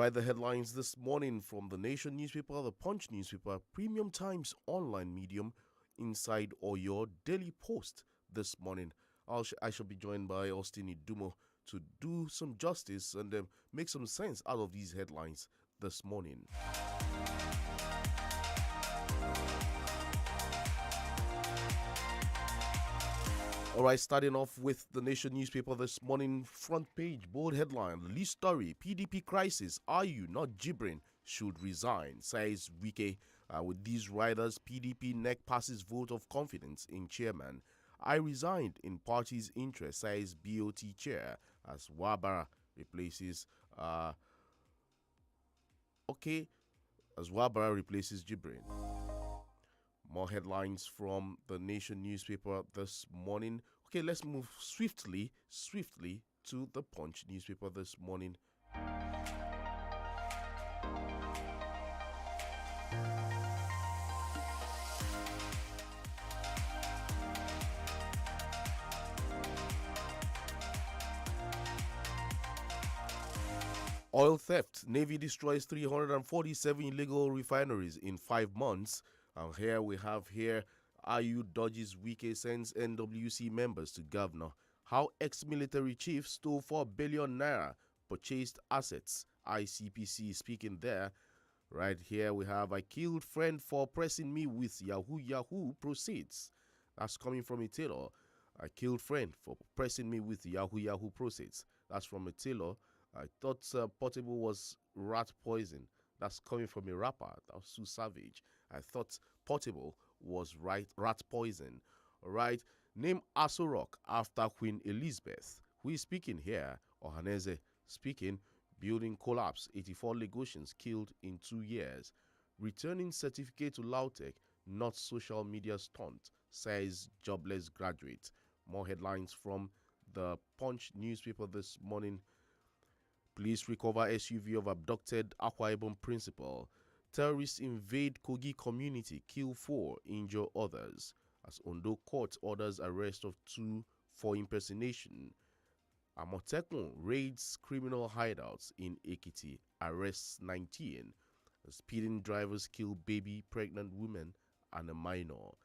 right, the headlines this morning from the Nation newspaper, the Punch newspaper, Premium Times online medium, Inside or Your Daily Post this morning. I shall be joined by Austin Idumo to do some justice and make some sense out of these headlines this morning. All right, starting off with the Nation newspaper this morning, front page, bold headline, lead story, PDP crisis, are you not gibbering, should resign, says Wike. With these riders, PDP neck passes vote of confidence in chairman. I resigned in party's interest, says BOT chair, as Wabara replaces, Jibrin. More headlines from the Nation newspaper this morning. Okay, let's move swiftly to the Punch newspaper this morning. Oil theft. Navy destroys 347 illegal refineries in 5 months. And here we have IU dodges Wike sends NWC members to governor. How ex-military chief stole 4 billion naira, purchased assets. ICPC speaking there. Right here we have, I killed friend for pressing me with Yahoo proceeds. That's coming from INT'L. I killed friend for pressing me with Yahoo proceeds. That's from INT'L. I thought Portable was rat poison. That's coming from a rapper. That was Sue Savage. I thought Portable was rat poison. All right. Name Aso Rock after Queen Elizabeth. Who is speaking here? Ohaneze speaking. Building collapse. 84 Lagosians killed in 2 years. Returning certificate to Lautech. Not social media stunt, says jobless graduate. More headlines from the Punch newspaper this morning. Police recover SUV of abducted Akwa Ibom principal. Terrorists invade Kogi community, kill 4, injure others. As Ondo court orders arrest of 2 for impersonation. Amotekun raids criminal hideouts in Ekiti, arrests 19. Speeding drivers kill baby, pregnant women, and a minor.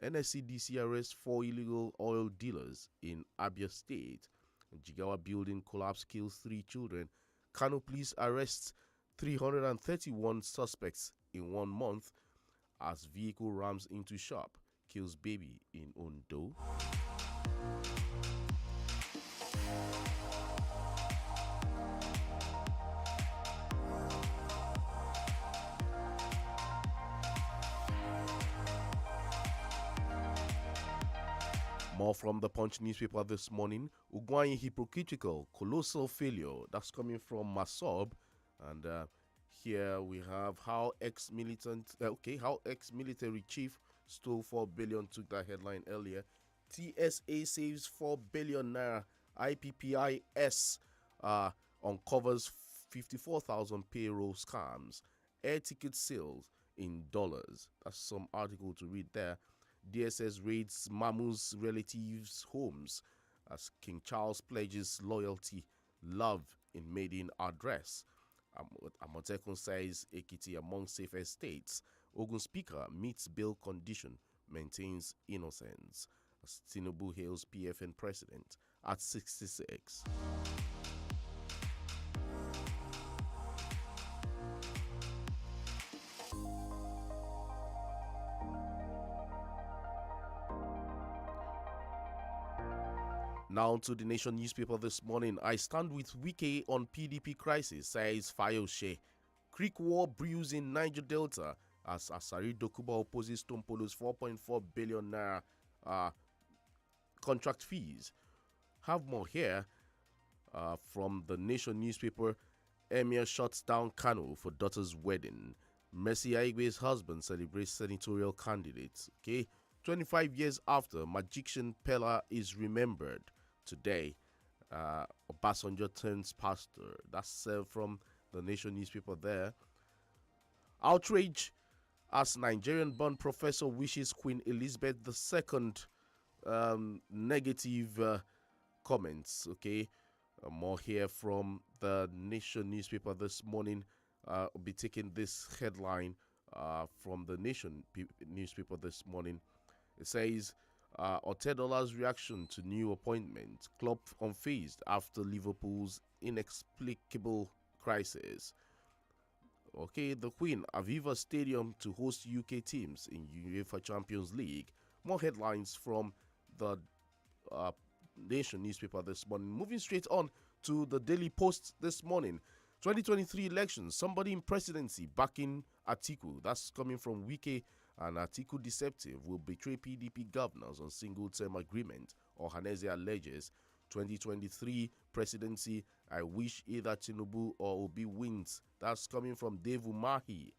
NSCDC arrests 4 illegal oil dealers in Abia State. Jigawa building collapse kills 3 children. Kano police arrests 331 suspects in 1 month as vehicle rams into shop, kills baby in Ondo. More from the Punch newspaper this morning. Ugwuanyi hypocritical, colossal failure. That's coming from Masob. And here we have how ex-military chief stole 4 billion. Took that headline earlier. TSA saves 4 billion naira. IPPIS uncovers 54,000 payroll scams. Air ticket sales in dollars. That's some article to read there. DSS raids Mamu's relatives' homes as King Charles pledges loyalty, love in maiden address. Amotekun says Ekiti among safest states. Ogun Speaker meets bail condition, maintains innocence. As Tinubu hails PFN president at 66. Now to the Nation newspaper this morning. I stand with Wike on PDP crisis, says Fayose. Creek war brews in Niger Delta as Asari Dokuba opposes Tompolo's 4.4 billion naira contract fees. Have more here from the Nation newspaper. Emir shuts down Kano for daughter's wedding. Mercy Aigbe's husband celebrates senatorial candidates. Okay, 25 years after, Magician Pella is remembered. Today, Obasanjo turns pastor. That's from the Nation newspaper there. Outrage as Nigerian-born professor wishes Queen Elizabeth II negative comments. Okay, More here from the Nation newspaper this morning. I'll be taking this headline from the Nation newspaper this morning. It says, Otedola's reaction to new appointment. Club unfazed after Liverpool's inexplicable crisis. Okay, the Queen, Aviva Stadium to host UK teams in UEFA Champions League. More headlines from the uh, Nation newspaper this morning. Moving straight on to the Daily Post this morning. 2023 elections, somebody in presidency backing Atiku. That's coming from Wike, and Atiku deceptive will betray PDP governors on single-term agreement, Ohaneze alleges. 2023 presidency, I wish either Tinubu or Obi wins. That's coming from Dave Umahi.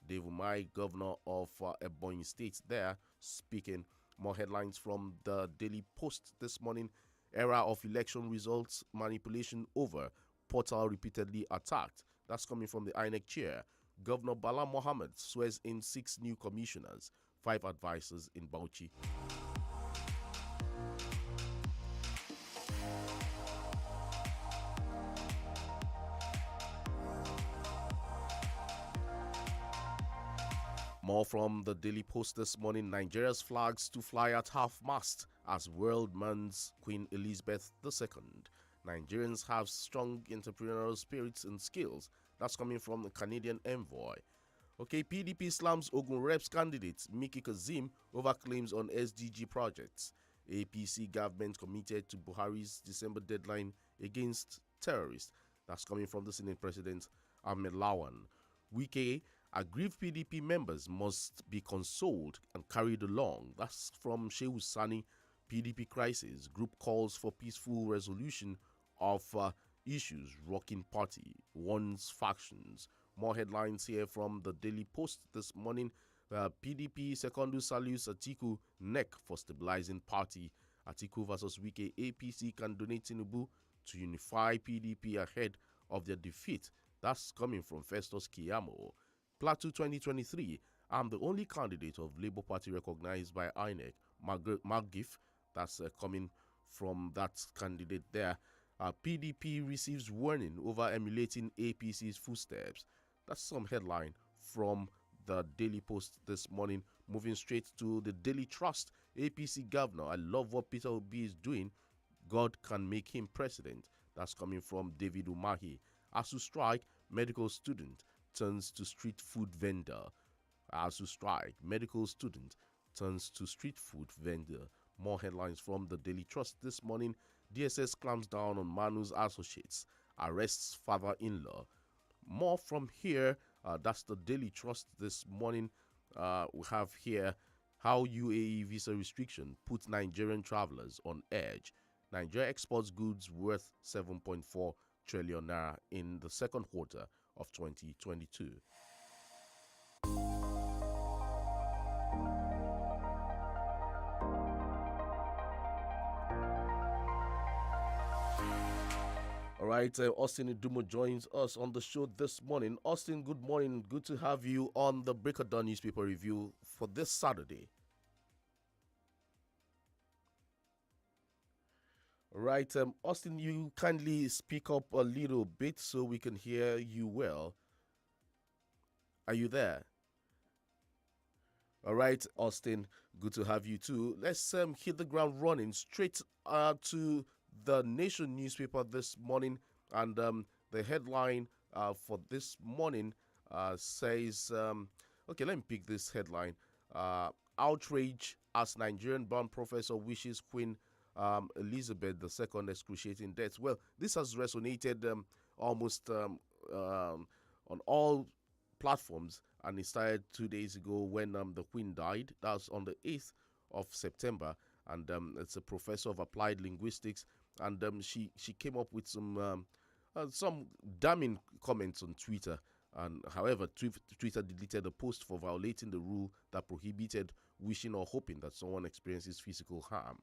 Dave Umahi, governor of Ebonyi State there, speaking. More headlines from the Daily Post this morning. Era of election results manipulation over. Portal repeatedly attacked. That's coming from the INEC chair. Governor Bala Mohammed swears in 6 new commissioners, 5 advisors in Bauchi. More from the Daily Post this morning. Nigeria's flags to fly at half-mast as world mourns Queen Elizabeth II. Nigerians have strong entrepreneurial spirits and skills. That's coming from the Canadian envoy. Okay, PDP slams Ogun Reps candidate Miki Kazim over claims on SDG projects. APC government committed to Buhari's December deadline against terrorists. That's coming from the Senate President Ahmed Lawan. Wike, aggrieved PDP members must be consoled and carried along. That's from Shehu Sani. PDP crisis. Group calls for peaceful resolution of issues rocking party. Warns factions. More headlines here from the Daily Post this morning. PDP Secondus salutes Atiku neck for stabilizing party. Atiku versus Wike. APC can donate Tinubu to unify PDP ahead of their defeat. That's coming from Festus Kiyamo. Plateau 2023. I'm the only candidate of Labour Party recognized by INEC. Margif. That's coming from that candidate there. PDP receives warning over emulating APC's footsteps. That's some headline from the Daily Post this morning. Moving straight to the Daily Trust. APC governor, I love what Peter Obi is doing. God can make him president. That's coming from David Umahi. ASU strike, medical student turns to street food vendor. ASU strike, medical student turns to street food vendor. More headlines from the Daily Trust this morning. DSS clamps down on Manu's associates, arrests father-in-law. More from here. That's the Daily Trust this morning. We have here how UAE visa restriction puts Nigerian travelers on edge. Nigeria exports goods worth 7.4 trillion naira in the second quarter of 2022. All right, Austin Idumo joins us on the show this morning. Austin, good morning. Good to have you on the Break of Dawn newspaper review for this Saturday. All right, Austin, you kindly speak up a little bit so we can hear you well. Are you there? All right, Austin, good to have you too. Let's hit the ground running straight to the Nation newspaper this morning, and the headline for this morning says, okay, let me pick this headline. Outrage as Nigerian-born professor wishes Queen Elizabeth II excruciating death. Well, this has resonated almost on all platforms, and it started 2 days ago when the Queen died. That was on the 8th of September, and it's a professor of applied linguistics, and she came up with some damning comments on Twitter. And however, Twitter deleted the post for violating the rule that prohibited wishing or hoping that someone experiences physical harm.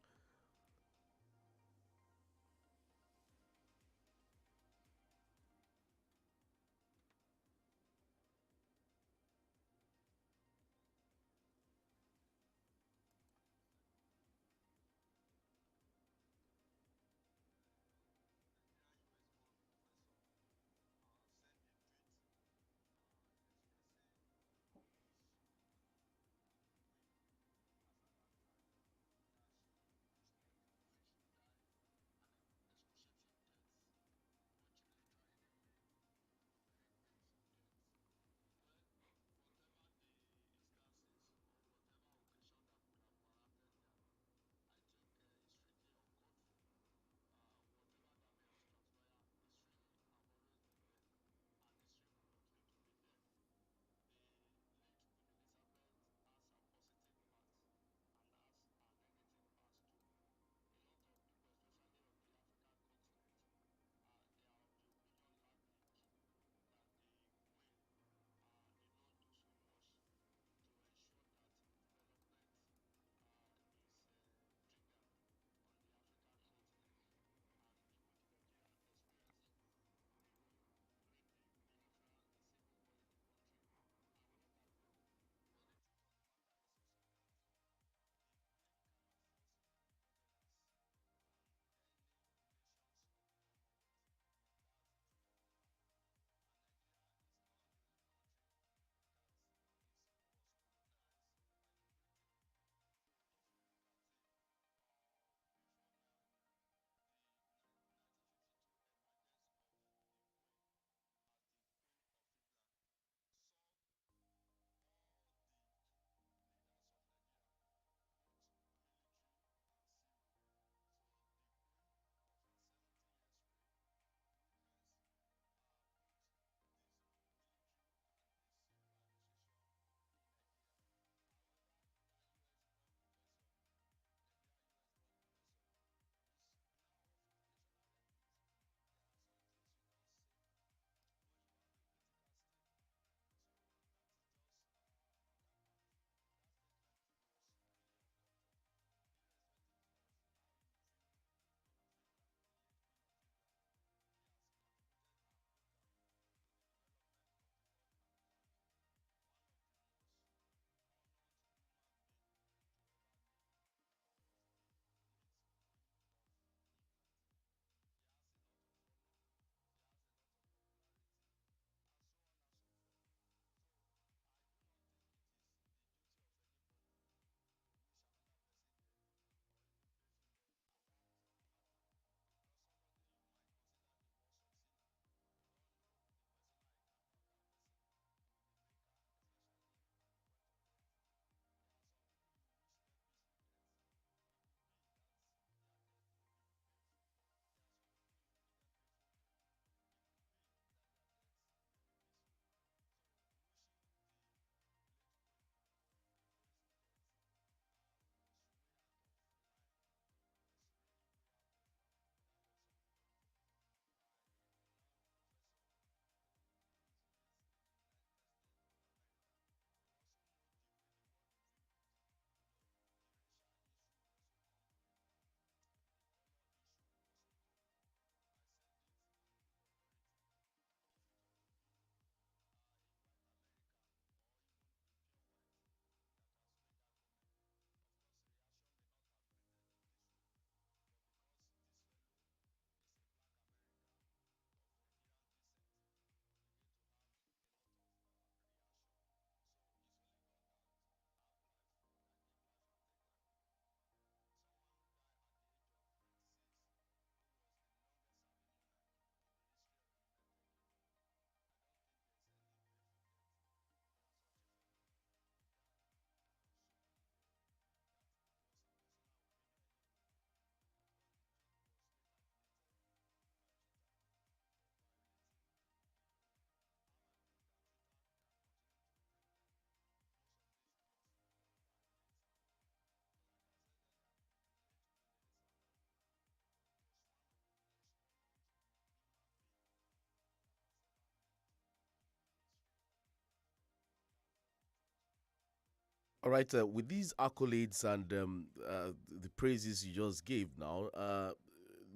All right, with these accolades and the praises you just gave now,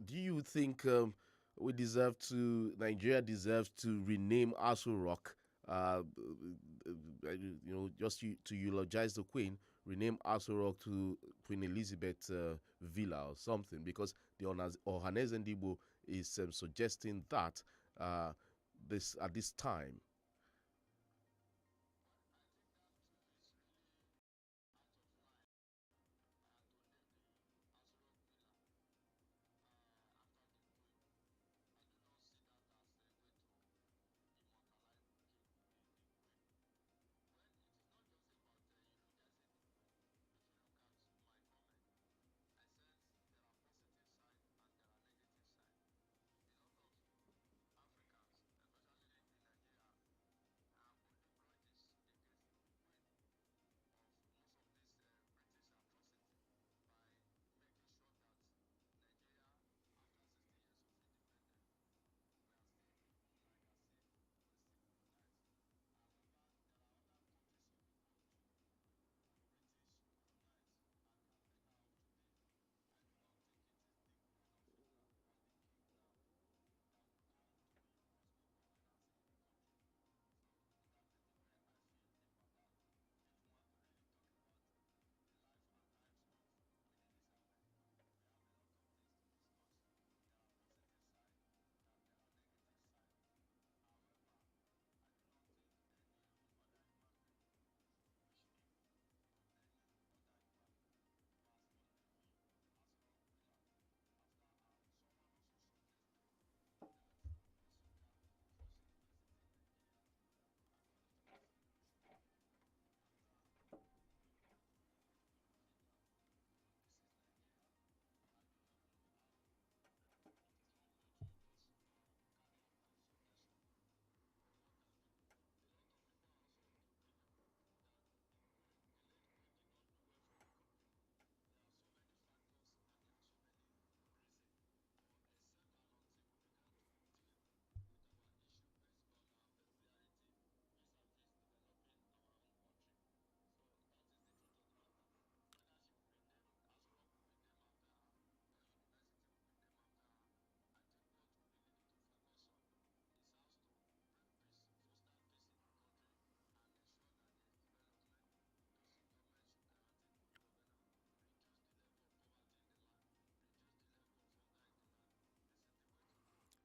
do you think Nigeria deserves to rename Aso Rock, just to eulogize the Queen, rename Aso Rock to Queen Elizabeth Villa or something? Because the Ohanes Ndibo is suggesting that uh, this at this time.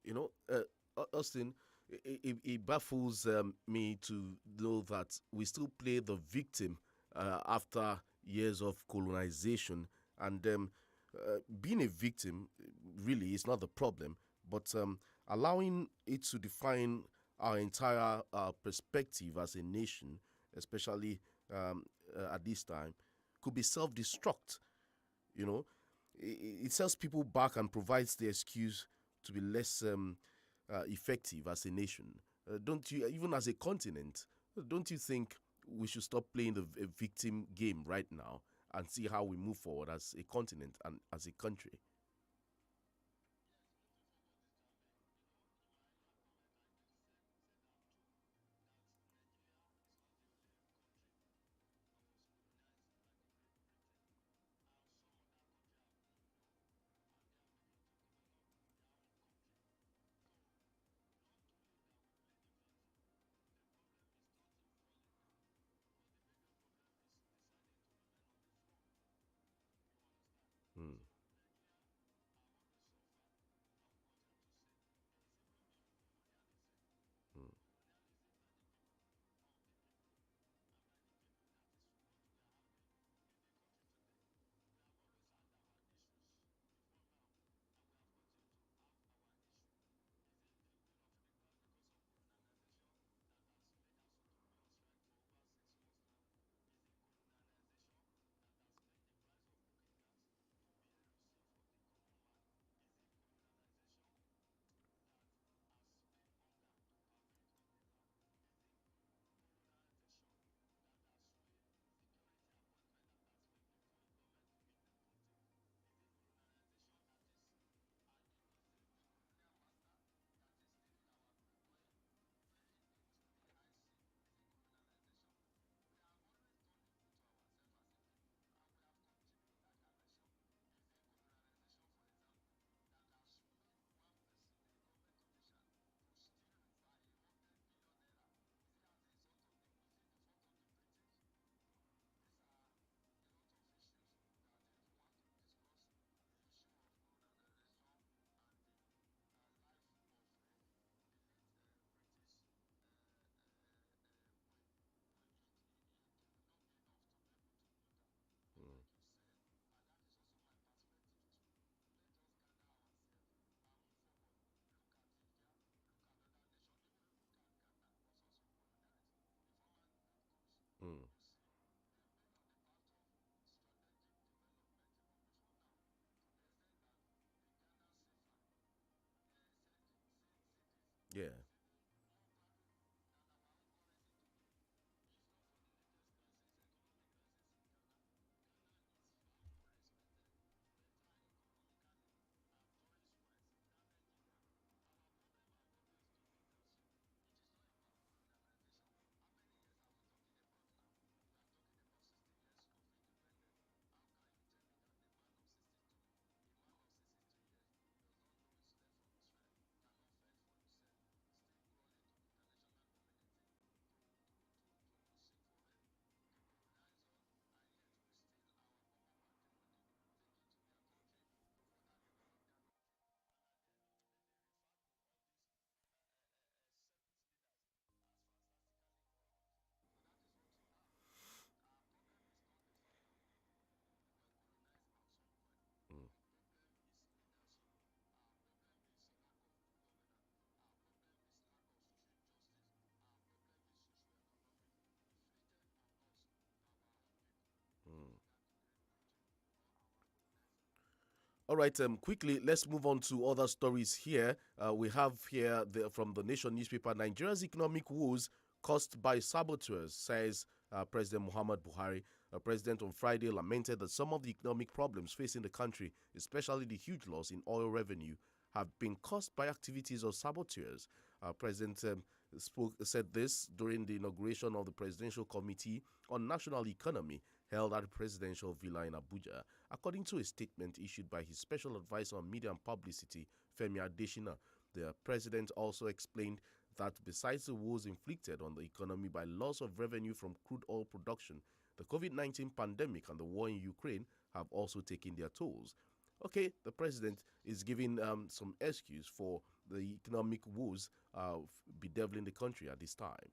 You know, Austin, it baffles me to know that we still play the victim after years of colonization. And being a victim really is not the problem, but allowing it to define our entire perspective as a nation, especially at this time, could be self destruct. You know, it sends people back and provides the excuse to be less effective as a nation. Don't you, even as a continent, don't you think we should stop playing the victim game right now and see how we move forward as a continent and as a country? Hmm. Yeah. Mm, mm. All right, quickly, let's move on to other stories here. We have here from the Nation newspaper Nigeria's economic woes caused by saboteurs, says President Muhammad Buhari. President on Friday lamented that some of the economic problems facing the country, especially the huge loss in oil revenue, have been caused by activities of saboteurs. President said this during the inauguration of the Presidential Committee on National Economy held at the Presidential Villa in Abuja. According to a statement issued by his special advisor on media and publicity, Femi Adesina, the president also explained that besides the woes inflicted on the economy by loss of revenue from crude oil production, the COVID-19 pandemic and the war in Ukraine have also taken their tolls. Okay, the president is giving some excuse for the economic woes bedeviling the country at this time.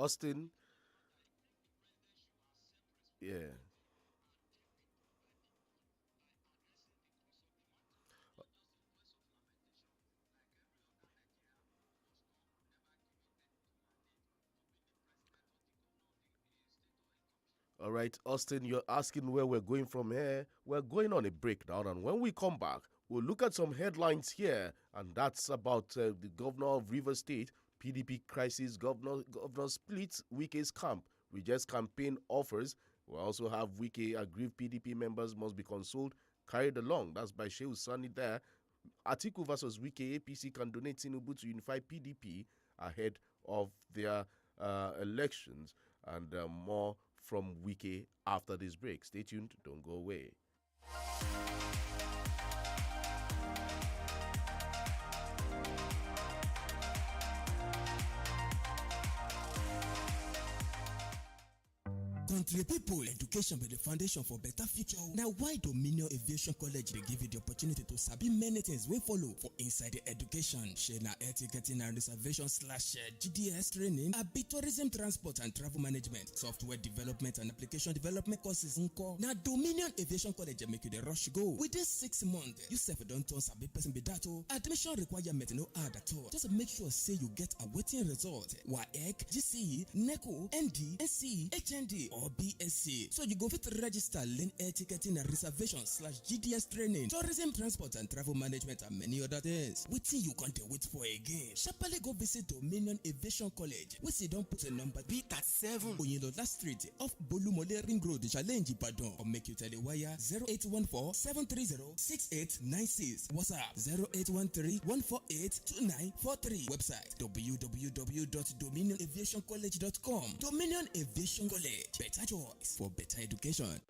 Austin, yeah. All right, Austin, you're asking where we're going from here. We're going on a break now, and when we come back, we'll look at some headlines here, and that's about the governor of Rivers State, PDP crisis, governor splits Wike's camp, rejects campaign offers. We also have Wike aggrieved PDP members must be consoled, carried along. That's by Shehu Sani there. Atiku versus Wike, APC can donate Tinubu to unify PDP ahead of their elections, and more from Wike after this break. Stay tuned, don't go away. Country people, education be the foundation for better future. Now, why Dominion Aviation College they give you the opportunity to sabi many things we follow for inside the education. Share na air ticketing and reservation / GDS training, abi tourism transport and travel management, software development and application development courses nko. Now, Dominion Aviation College make you the rush go. Within 6 months, you self don't turn sabi person be that o. Admission requirement no hard at all. Just make sure say you get a waiting result. WAEC, GCE, NECO, ND, NCE, HND or BSc. So you go fit register, learn air ticketing and reservation / GDS training, tourism transport and travel management and many other things. Wetin you can't wait for again? Sharply go visit Dominion Aviation College. We see don't put a number B37 Oyinlola Street off Bolumole Ring Road, Challenge Ibadan, or make you tell the wire 0814-730-6896. WhatsApp 0813-148-2943. Website www.dominionaviationcollege.com. Dominion Aviation College. Better choice for better education.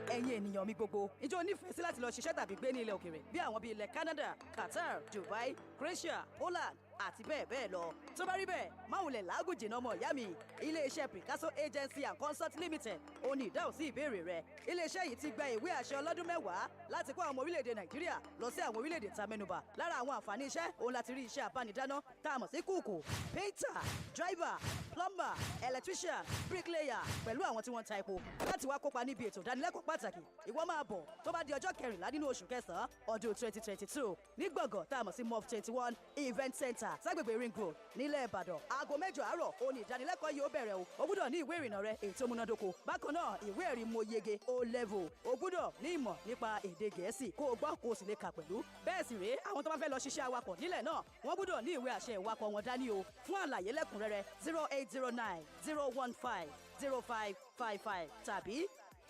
ẹ̀yin ènìyàn mi gbogbo, ìjọ nífẹ̀ẹ́ sí láti lọ ṣiṣẹ́ tàbí gbé ní ilẹ̀ òkèèrè bí àwọn bíi ilẹ̀ Canada, Qatar, Dubai, Croatia, Poland àti bẹ́ẹ̀ bẹ́ẹ̀ lọ. Tó bá rí bẹ́ẹ̀, máwùlẹ̀ làágùn jìnnà ọmọ ìyá mi. Ilé-iṣẹ́ Picasso Agency and Consult Limited ó ní ìdáhùn sí ìbéèrè rẹ. Ilé-iṣẹ́ yìí ti gba ìwé àṣẹ ọlọ́dún 10 láti kó àwọn ọmọ orílẹ̀-èdè Nàìjíríà lọ sí àwọn orílẹ̀-èdè tá mẹ́nubà. Lára àwọn àǹfààní iṣẹ́ òun láti rí iṣẹ́ abánidáná tá a mọ̀ sí kúùkù, painter, driver, plumber, electrician, bricklayer pẹ̀lú àwọn tí wọ́n ń ta epo. Láti wá kópa níbi ètò ìdánilẹ́kọ̀ọ́ pàtàkì, ìwọ máa bọ̀ tó bá di ọjọ́ 14 nínú oṣù kẹsàn-án ọdún 2022 ní gbọ̀ngàn tá a mọ̀ sí MOV 21 Event Center ságbègbè Ring Road nílẹ̀ Ìbàdàn. Aago 8 àárọ̀ ó ní ìdánilẹ́kọ̀ọ́ yìí ó bẹ̀rẹ̀ o. O gbúdọ̀ ní ìwé ìrìnnà rẹ èyí tó múnádóko. Bákan náà, ìwé ẹ̀rí mo yege O level. O gbúdọ̀ ní ìmọ̀ nípa èdè Gẹ̀ẹ́sì kó o gbọ́ kó o sì lè kà pẹ̀lú. Bẹ́ẹ̀ sì rèé, àwọn tó bá fẹ́ lọ ṣiṣẹ́ awakọ̀ nílẹ̀ náà wọ́n gbúdọ̀ ní ìwé àṣẹ ìwakọ̀ wọn dání o. Fún àlàyé lẹ́kùnrẹ́rẹ́ 0809 015 0555 tàbí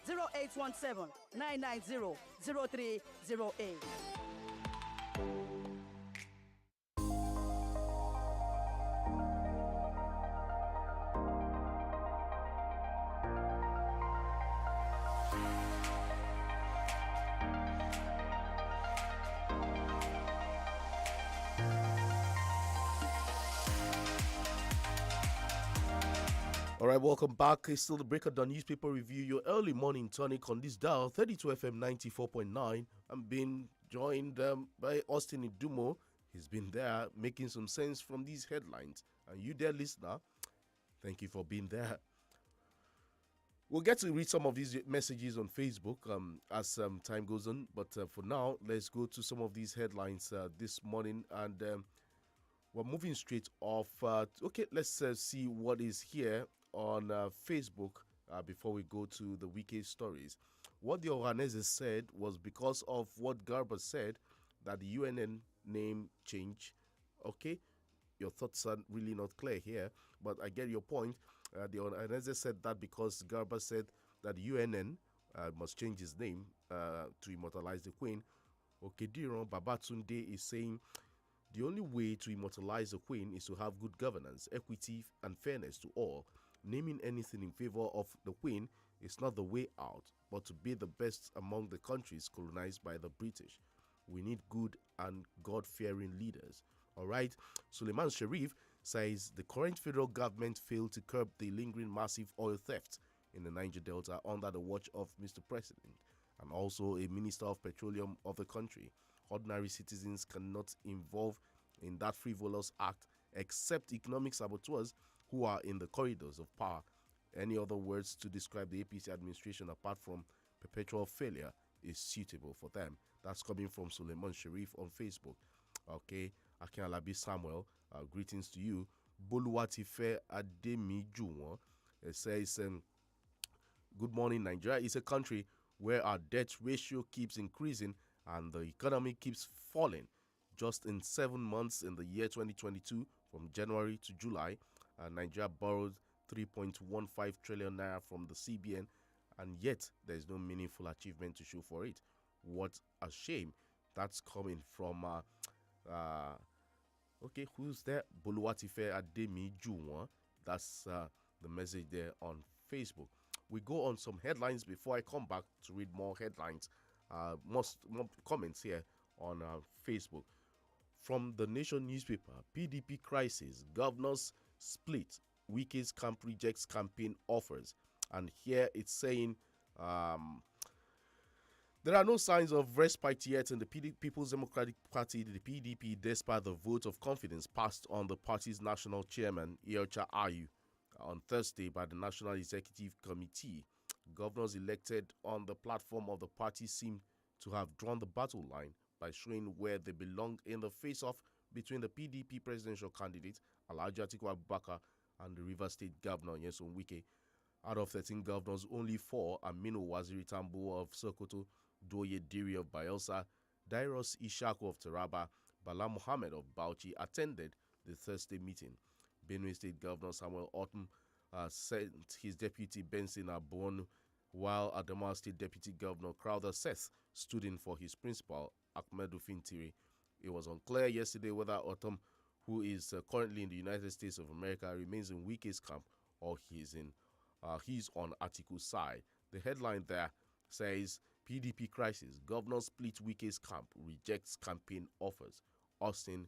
0817 990 0308. All right, welcome back. It's still the Breaker Down Newspaper Review, your early morning tonic on this dial, 32 FM 94.9. I'm being joined by Austin Idumo. He's been there making some sense from these headlines. And you, dear listener, thank you for being there. We'll get to read some of these messages on Facebook as time goes on. But for now, let's go to some of these headlines this morning. And we're moving straight off. Okay, let's see what is here on Facebook before we go to the weekend stories. What the Oranese said was because of what Garba said that the UNN name change. Okay, your thoughts are really not clear here, but I get your point. The Oranese said that because Garba said that the UNN must change his name to immortalize the Queen. Okediran Babatunde is saying the only way to immortalize the Queen is to have good governance, equity, and fairness to all. Naming anything in favor of the Queen is not the way out, but to be the best among the countries colonized by the British. We need good and God-fearing leaders. All right. Suleiman Sharif says the current federal government failed to curb the lingering massive oil theft in the Niger Delta under the watch of Mr. President and also a Minister of Petroleum of the country. Ordinary citizens cannot involve in that frivolous act except economic saboteurs who are in the corridors of power. Any other words to describe the APC administration apart from perpetual failure is suitable for them. That's coming from Suleiman Sharif on Facebook. Okay, Akin Alabi Samuel, greetings to you. Boluwatife Ademi Juwon says, good morning, Nigeria is a country where our debt ratio keeps increasing and the economy keeps falling. Just in 7 months in the year 2022, from January to July, Nigeria borrowed 3.15 trillion naira from the CBN, and yet there is no meaningful achievement to show for it. What a shame. That's coming from okay, who's there? Boluwatife Ademi Juwon. That's the message there on Facebook. We go on some headlines before I come back to read more headlines. More comments here on Facebook. From the Nation newspaper, PDP crisis, governors split, Wike's camp rejects campaign offers. And here it's saying there are no signs of respite yet in the People's Democratic Party, the PDP, despite the vote of confidence passed on the party's national chairman, Iyorchia Ayu, on Thursday by the National Executive Committee. Governors elected on the platform of the party seem to have drawn the battle line by showing where they belong in the face-off between the PDP presidential candidate, Alhaji Atiku Abubakar, and the Rivers State Governor, Nyesom Wike. Out of 13 governors, only 4, Aminu Waziri Tambuwa of Sokoto, Doye Diri of Bayelsa, Dairos Ishaku of Taraba, Bala Mohammed of Bauchi attended the Thursday meeting. Benue State Governor Samuel Ortom sent his deputy Benson Abonu, while Adamawa State Deputy Governor Crowther Seth stood in for his principal, Ahmedu Fintiri. It was unclear yesterday whether Ortom, who is currently in the United States of America, remains in Wike's camp or he's on Atiku's side. The headline there says, PDP crisis, governor split Wike's camp, rejects campaign offers. Austin,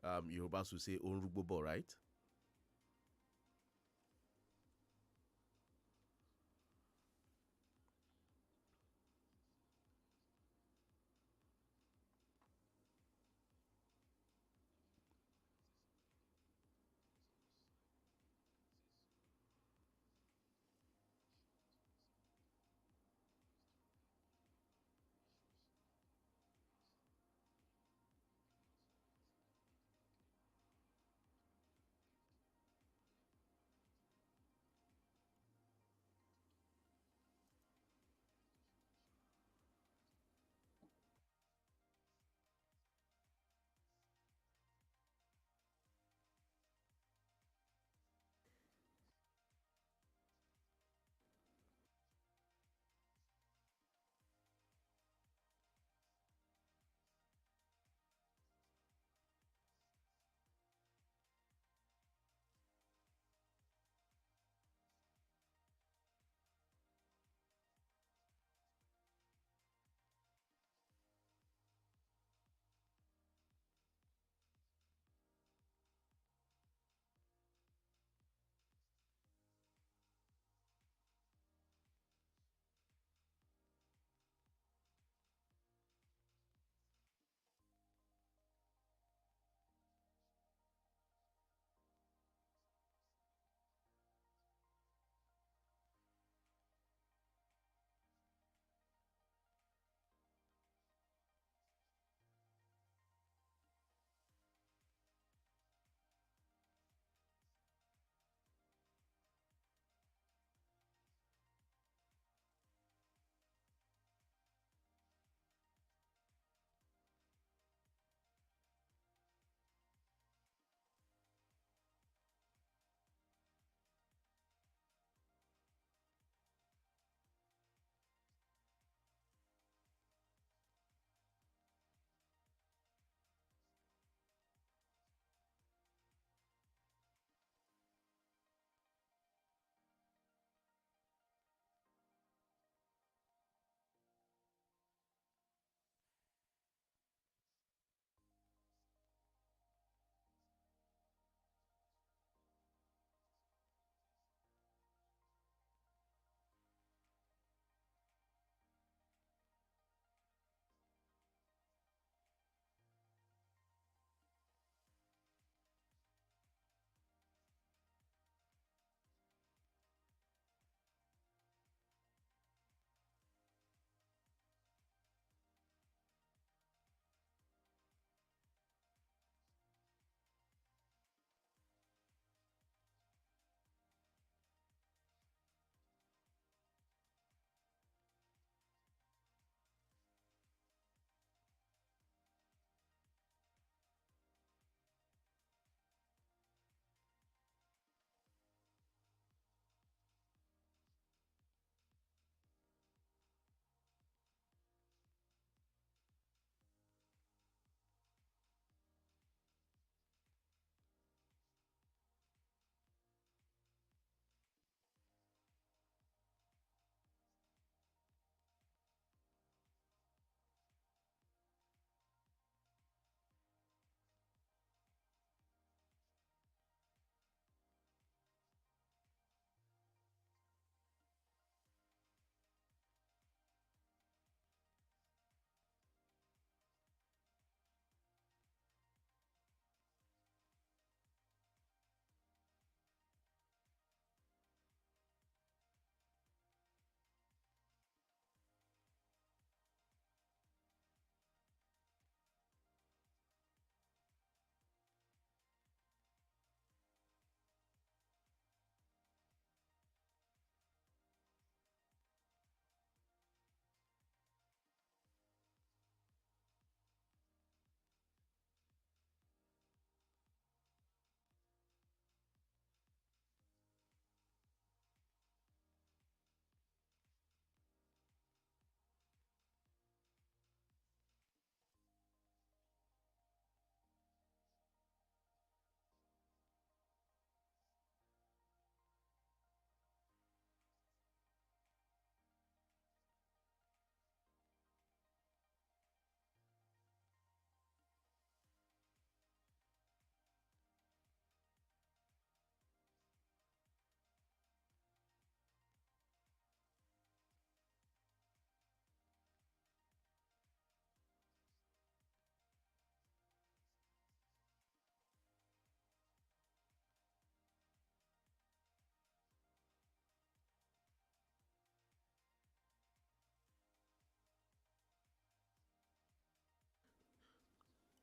Yorubas will say Onrugbobo, right?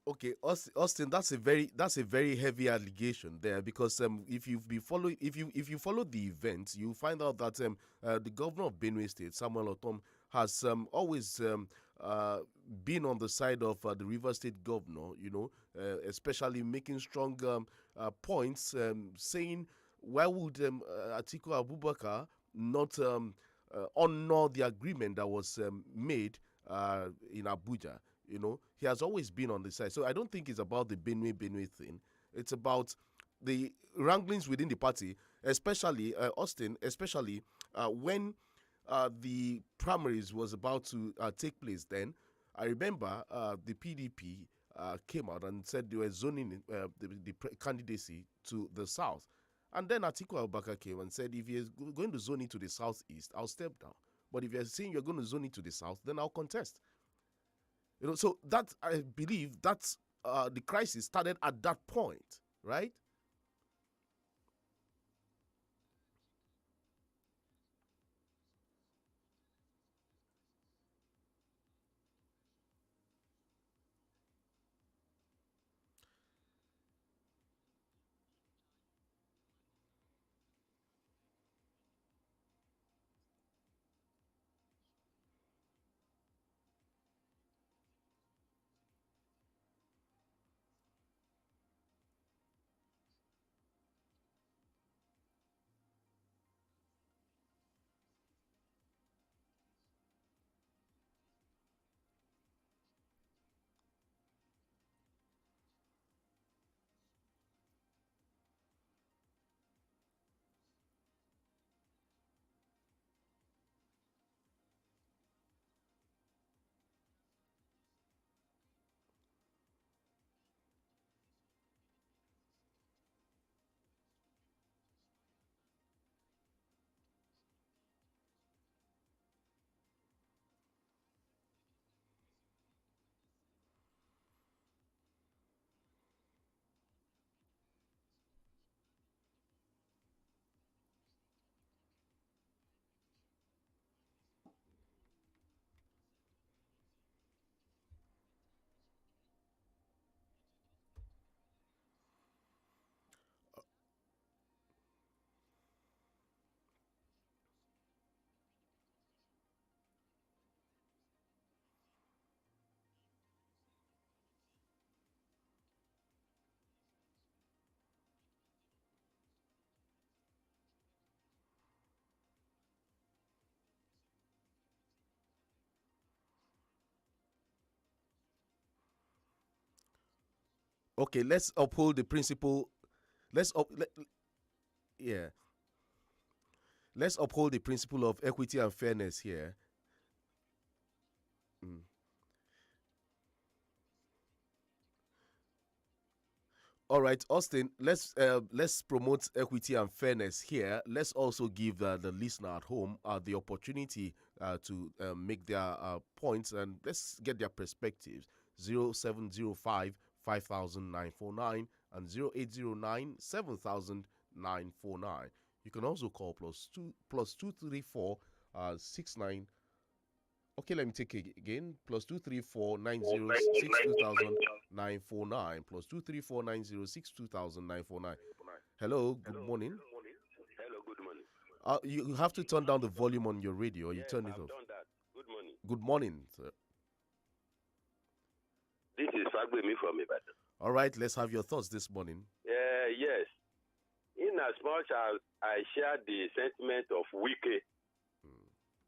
Okay, Austin, that's a very heavy allegation there because if you follow the events, you find out that the governor of Benue State, Samuel Otom, has always uh, been on the side of the River State governor. Especially making strong points, saying why would Atiku Abubakar not honor the agreement that was made in Abuja. He has always been on the side. So I don't think it's about the Benue thing. It's about the wranglings within the party, especially Austin, especially when the primaries was about to take place. Then I remember the PDP came out and said they were zoning the candidacy to the south. And then Atiku Abubakar came and said, if you're going to zone it to the southeast, I'll step down. But if you're saying you're going to zone it to the south, then I'll contest. So that I believe that's the crisis started at that point, right? Okay, let's uphold the principle. Let's up, let, yeah, let's uphold the principle of equity and fairness here. Mm. All right, Austin. Let's promote equity and fairness here. Let's also give the listener at home the opportunity to make their points and let's get their perspectives. 0705 5949 and 0809 You can also call plus 234 69. Okay, let me take it again. Plus 234 90 6 2000 949 plus 234 90 6 2000 949. Hello, good morning. Hello, good morning. You have to turn down the volume on your radio. You Yes, turn it I've off. done that. Good morning. Good morning, sir. This is Fagbemi from Ibadan. All right, let's have your thoughts this morning. Yes. In as much as I share the sentiment of Wike,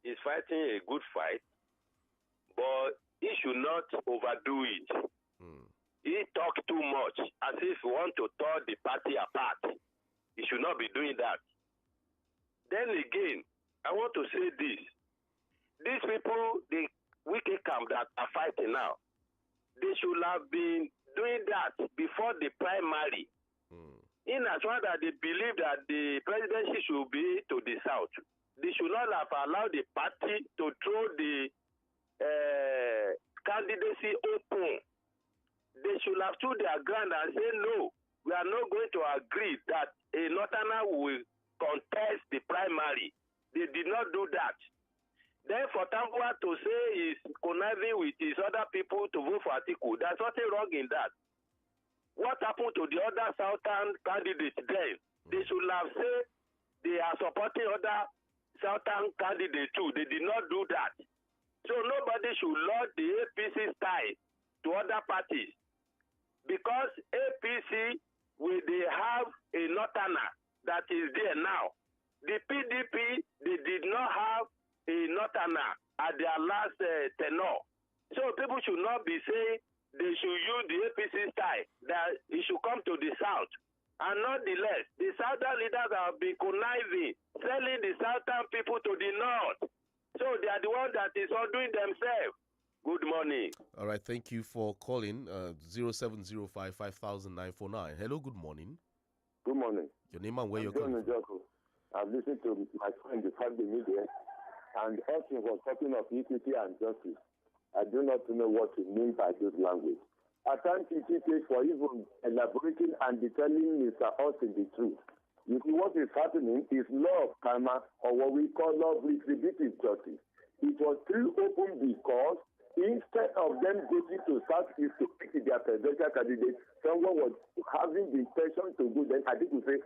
he's fighting a good fight, but he should not overdo it. He talks too much as if he wants to tear the party apart. He should not be doing that. Then again, I want to say this. These people, the Wike camp that are fighting now, they should have been doing that before the primary. In as much that they believe that the presidency should be to the south, they should not have allowed the party to throw the candidacy open. They should have stood their ground and say, no, we are not going to agree that a northerner will contest the primary. They did not do that. Then for Tambua to say he's conniving with his other people to vote for Atiku, there's nothing wrong in that. What happened to the other Southern candidates then? They should have said they are supporting other Southern candidates too. They did not do that. So nobody should laud the APC style to other parties. Because APC, they have a northerner that is there now. The PDP, they did not have a northerner at their last tenure. So people should not be saying they should use the APC style, that it should come to the South. And nonetheless, the Southern leaders have been conniving, selling the Southern people to the North. So they are the ones that is undoing themselves. Good morning. All right, thank you for calling 0705 5,949. Hello, good morning. Good morning. Your name and where you're calling from? I've listened to my friend, the family media, and Austin was talking of equity and justice. I do not know what you mean by this language. I thank ETK for even elaborating and telling Mr. Austin the truth. You see, what is happening is law of karma, or what we call law of retributive justice. It was still open because instead of them going to Southeast to pick their presidential candidate, someone was having the intention to go. Then I think we say,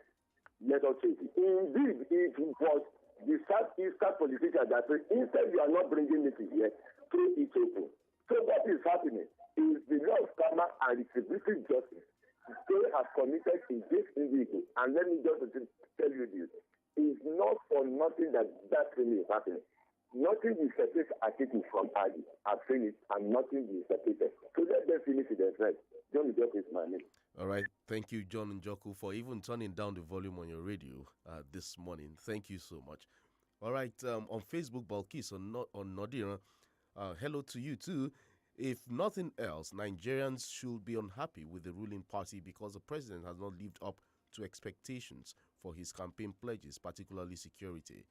let us take it. Indeed, it was the Southeastern politician that said, instead you are not bringing it here, throw it open. So what is happening is the law of karma and retributive justice. They have committed in this individual, and let me just tell you this: it's not for nothing that really is happening. Nothing is separated Atiku from Adi. I've seen it, and nothing is separated. So let them finish it themselves. John Njoku is my name. All right. Thank you, John Njoku, for even turning down the volume on your radio this morning. Thank you so much. All right. On Facebook, Balkis on Nodira, hello to you too. If nothing else, Nigerians should be unhappy with the ruling party because the president has not lived up to expectations for his campaign pledges, particularly security.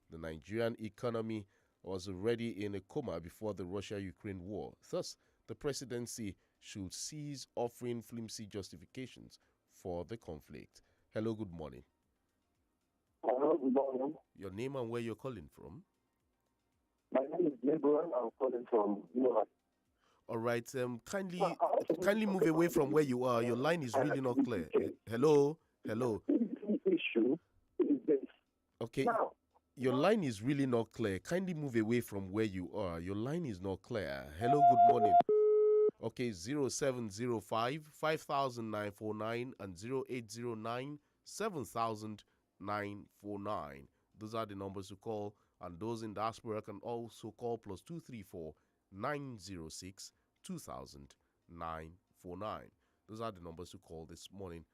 The Nigerian economy was already in a coma before the Russia-Ukraine war. Thus, the presidency should cease offering flimsy justifications for the conflict. Hello, good morning. Hello, good morning. Your name and where you're calling from? My name is Gabriel. I'm calling from All right. Kindly move away from where you are. Your line is really not clear. Hello. The issue is this. Okay. Now, your line is really not clear. Kindly move away from where you are. Your line is not clear. Hello, good morning. Okay, 0705 5,949 and 0809 7,949. Those are the numbers to call, and those in diaspora can also call +234 906 200949. Those are the numbers to call this morning.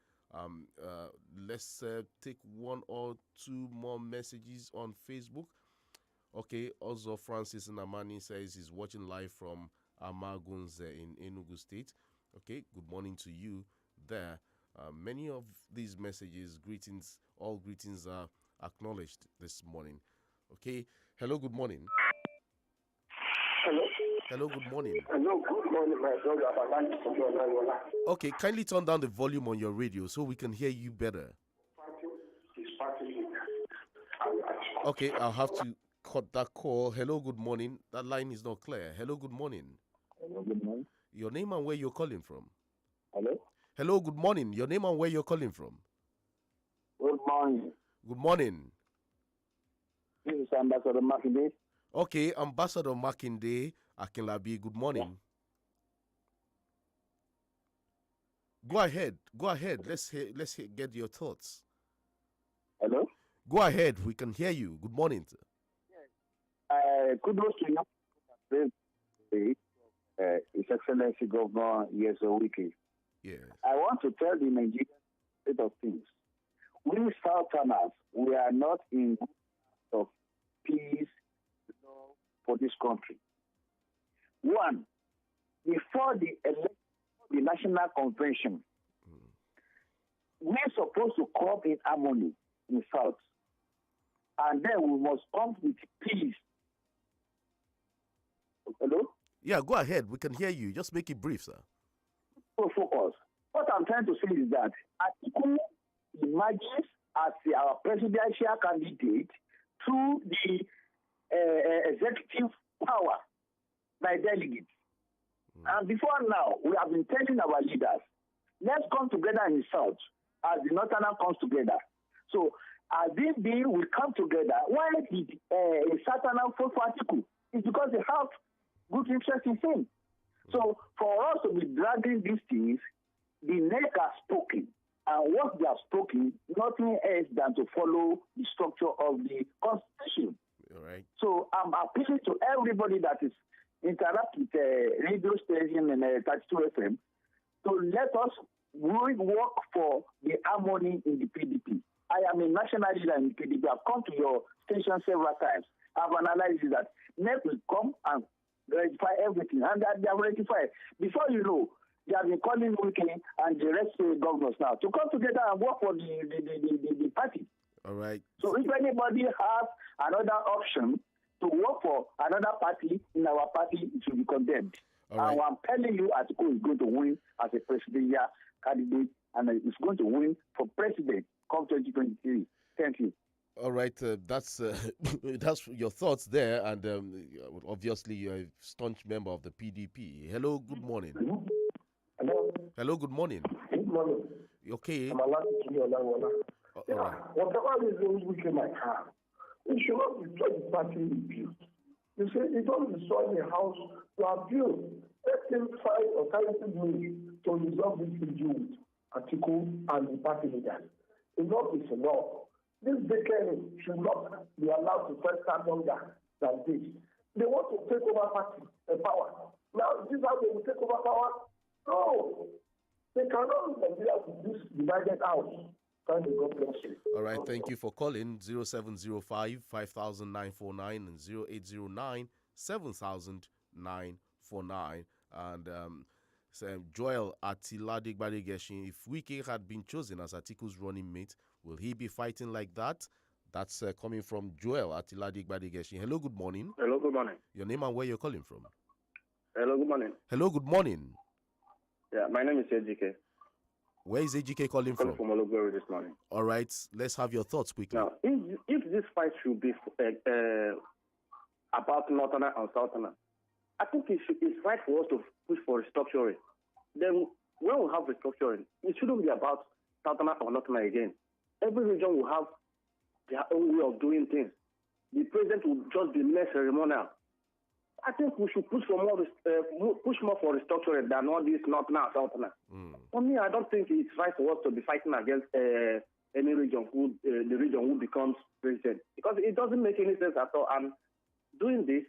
Let's take one or two more messages on Facebook. Okay, also Francis Namani says he's watching live from Amagunze in Enugu State. Okay, good morning to you there. Many of these messages, all greetings are acknowledged this morning. Okay, hello, good morning. Hello, good morning. hello, good morning, my brother. Okay, kindly turn down the volume on your radio so we can hear you better. Okay, I'll have to cut that call. Hello, good morning. That line is not clear. Hello, good morning. Hello, good morning. Your name and where you're calling from? Hello? Hello, good morning. Your name and where you're calling from? Good morning. Good morning. This is Ambassador Makinde. Okay, Ambassador Makinde Akinlabi, good morning. Go ahead. Let's get your thoughts. Hello? Go ahead. We can hear you. Good morning, sir. Kudos to you, His Excellency Governor Yeso Wiki. Yes. I want to tell the Nigerian state of things. We Southerners, we are not in of peace for this country. One, before the National Convention, we're supposed to come in harmony in South. And then we must come with peace. Hello? Yeah, go ahead. We can hear you. Just make it brief, sir. So focus. What I'm trying to say is that Atiku emerges as our presidential candidate through the executive power by delegates. And before now, we have been telling our leaders, let's come together in the South as the Northerners comes together. So as this bill will come together, why did Southerners vote for Atiku? It's because they have good interest in him. So for us to be dragging these things, the NEC has spoken. And what they have spoken, nothing else than to follow the structure of the Constitution. All right. So I'm appealing to everybody that is interact with radio station and 32 FM to let us work for the harmony in the PDP. I am a national leader in the PDP. I've come to your station several times. I've analyzed that NEP will come and rectify everything. And they have rectified. Before you know, they have been calling Weekend and the rest of the governors now to come together and work for the party. All right. So if anybody has another option to work for another party in our party, it should be condemned. All right. And I'm telling you, Atiku is going to win as a presidential candidate, and he's going to win for president come 2023. Thank you. All right, that's that's your thoughts there, and obviously you're a staunch member of the PDP. Hello, good morning. Hello. Hello, good morning. Good morning. You okay? I'm allowed to give you a line. All right. Whatever reasons we can have, it should not destroy the party we built. You say you don't destroy the house you have built. Let him find alternative means to resolve this issue with Atiku and the party leaders. Enough is enough. This decade should not be allowed to stand longer than this. They want to take over party power. Now, is this how they will take over power? No. They cannot Nigeria with this divided house. Thank you. God bless you. All right, thank you for calling 0705 5949 and 0809 7949. And Joel Atiladigbadegeshin, if Wike had been chosen as Atiku's running mate, will he be fighting like that? That's coming from Joel Atiladigbadegeshin. Hello, good morning. Hello, good morning. Your name and where you're calling from? Hello, good morning. Hello, good morning. Yeah, my name is AGK. Where is AGK calling from? From Ologweru this morning. All right, let's have your thoughts quickly. Now, if this fight should be about Northerner and Southerner, I think it's right for us to push for restructuring. Then when we have restructuring, it shouldn't be about Southerner or Northerner again. Every region will have their own way of doing things. The president will just be less ceremonial. I think we should push more for restructuring than all this Northerner and Southerner. For me, I don't think it's right for us to be fighting against any region the region who becomes president, because it doesn't make any sense at all. And doing this,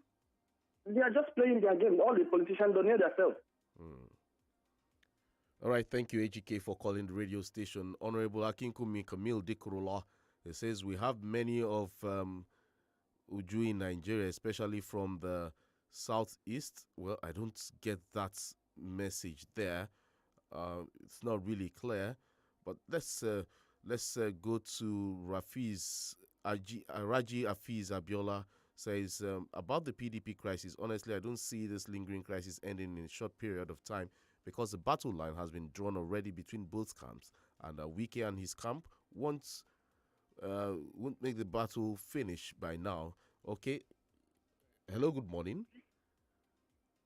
they are just playing their game. All the politicians don't know themselves. All right, thank you, AGK, for calling the radio station. Honorable Akinkumi Camille Dikorola, it says we have many of Uju in Nigeria, especially from the southeast. Well, I don't get that message there. It's not really clear, but let's go to Raji Afiz Abiola. Says about the PDP crisis. Honestly, I don't see this lingering crisis ending in a short period of time, because the battle line has been drawn already between both camps, and Wike and his camp won't make the battle finish by now. Okay. Hello, good morning.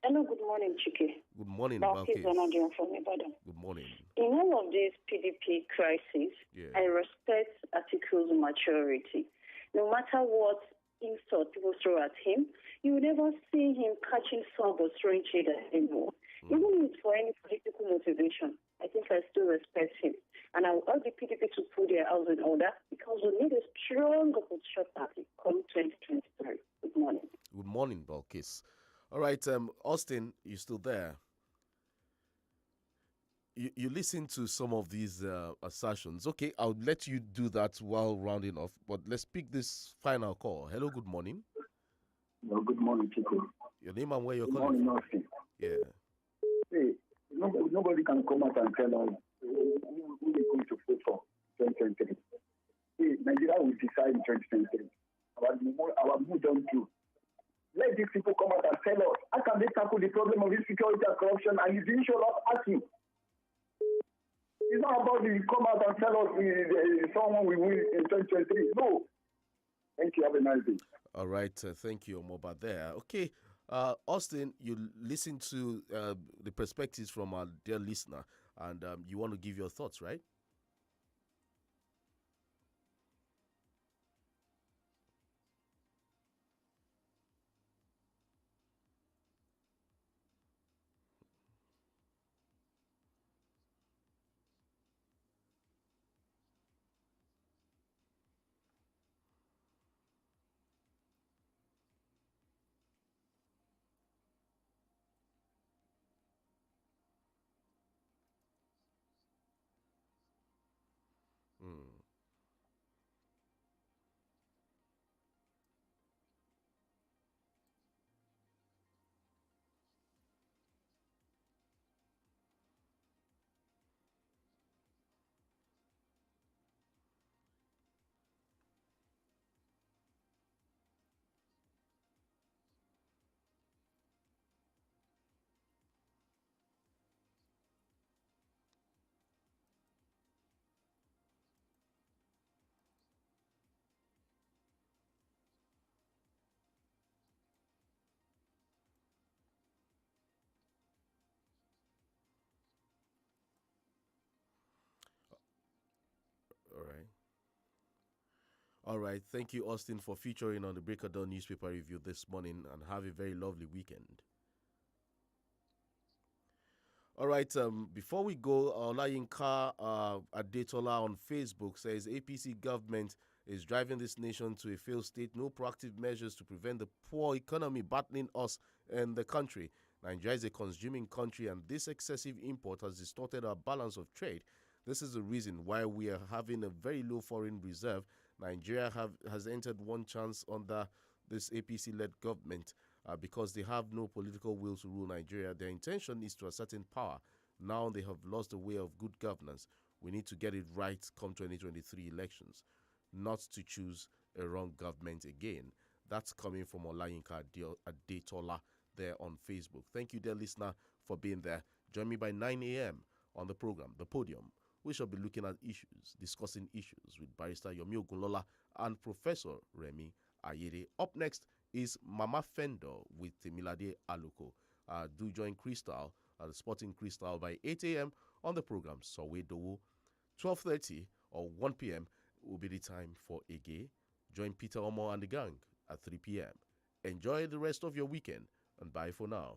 Hello, good morning, Chike. Good morning, Balkis. Good morning. In all of this PDP crisis, I respect Atiku's maturity. No matter what insult people throw at him, you will never see him catching sub or throwing shade at anyone. Even if it's for any political motivation, I think I still respect him. And I will urge the PDP to put their house in order, because we need a strong opposition party come 2023. Good morning. Good morning, Balkis. All right, Austin, you still there? You listen to some of these assertions. Okay, I'll let you do that while rounding off, but let's pick this final call. Hello, good morning. Well, good morning, Chico. Your name and where you're Good calling morning, from? Austin. Yeah. Hey, nobody can come out and tell us who we're going to vote for 2023. Hey, Nigeria will decide in 2023. Our mood don't do. Let these people come out and tell us how can they tackle the problem of insecurity and corruption and the issue of asking. It's not about the come out and tell us someone will win in 2023. No. Thank you. Have a nice day. All right, thank you, Omoba. There. Okay, Austin, you listen to the perspectives from our dear listener, and you want to give your thoughts, right? Mm. All right. All right. Thank you, Austin, for featuring on the Breaker Dawn newspaper review this morning, and have a very lovely weekend. All right. Before we go, Olayinka Adetola on Facebook says APC government is driving this nation to a failed state. No proactive measures to prevent the poor economy battling us and the country. Nigeria is a consuming country, and this excessive import has distorted our balance of trade. This is the reason why we are having a very low foreign reserve. Nigeria has entered one chance under this APC-led government because they have no political will to rule Nigeria. Their intention is to ascertain power. Now they have lost the way of good governance. We need to get it right come 2023 elections, not to choose a wrong government again. That's coming from Olayinka Adetola there on Facebook. Thank you, dear listener, for being there. Join me by 9 a.m. on the program, The Podium. We shall be looking at issues, discussing issues with Barrister Yomi Ogunlola and Professor Remy Ayede. Up next is Mama Fendo with Temilade Aluko. Do join Crystal, the Sporting Crystal, by 8 a.m. on the program Sowedowo. 12:30 or 1 p.m. will be the time for Ege. Join Peter Omo and the gang at 3 p.m. Enjoy the rest of your weekend, and bye for now.